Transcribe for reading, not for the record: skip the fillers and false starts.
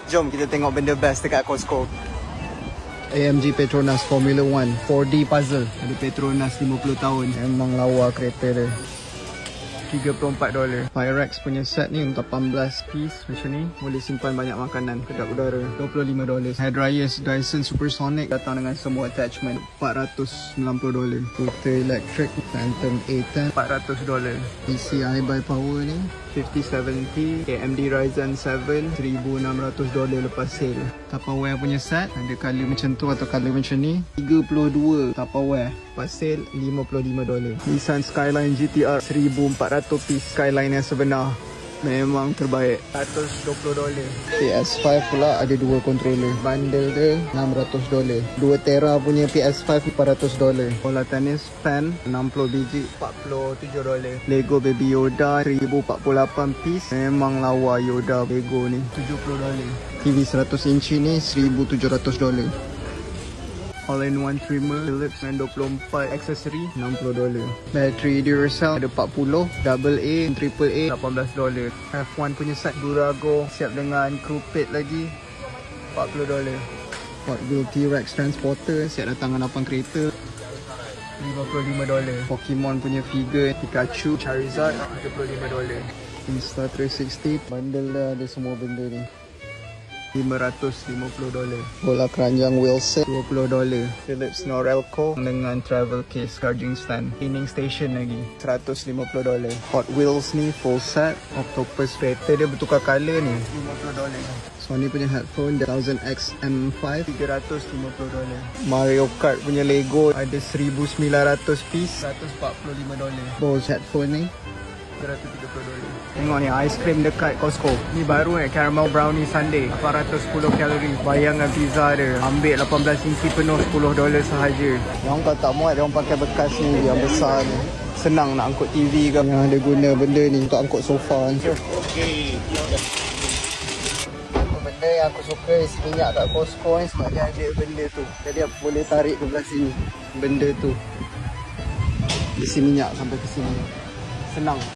Jom kita tengok benda best dekat Costco. AMG Petronas Formula 1 4D puzzle. Ada Petronas 50 tahun. Memang lawa kereta dia. $34. Pyrex punya set ni untuk 18 piece macam ni. Boleh simpan banyak makanan. Kedap udara $25. Hair dryers Dyson Supersonic datang dengan semua attachment $490. Scooter electric Phantom A10 $400. PCI by power ni 5070 AMD Ryzen 7 $1,600 lepas sale. Tupperware punya set ada color macam tu atau color macam ni 32 Tupperware lepas sale $55. Nissan Skyline GTR 1400 piece. Skyline yang sebenar memang terbaik $120. PS5 pula ada dua controller. Bundle dia $600. 2 tera punya PS5 $400. Bola tenis pen 60 biji $47. Lego Baby Yoda 1048 piece. Memang lawa Yoda Lego ni $70. TV 100 inci ni $1,700. All-in-one trimmer Philips 24 aksesori $60. Battery Duracell ada 40. Double A, triple A $18. F1 punya set Durago siap dengan crew pit lagi $40. Hot Wheel T-Rex Transporter siap datang dengan 8 kereta $55. Pokemon punya figure Pikachu Charizard $75. Insta360 bundle dah ada semua benda ni $550. Bola keranjang Wilson $20. Philips Norelco dengan travel case, charging stand, cleaning station lagi $150. Hot Wheels ni full set Octopus kereta dia bertukar colour ni $50. Sony punya headphone 1000X M5 $350. Mario Kart punya Lego ada 1900 piece $145. Bose headphone ni $330. Tengok ni ice cream dekat Costco. Ni baru caramel brownie sundae 810 kalori. Bayangkan pizza dia. Ambil 18 inci penuh $10 sahaja. Yang kau tak muat dia orang pakai bekas ni yang besar ni. Senang nak angkut TV ke. Yang ada guna benda ni untuk angkut sofa ni. Benda yang aku suka isi minyak kat Costco ni sebab dia ada benda tu. Jadi aku boleh tarik ke belah sini. Benda tu isi minyak sampai ke sini. Senang.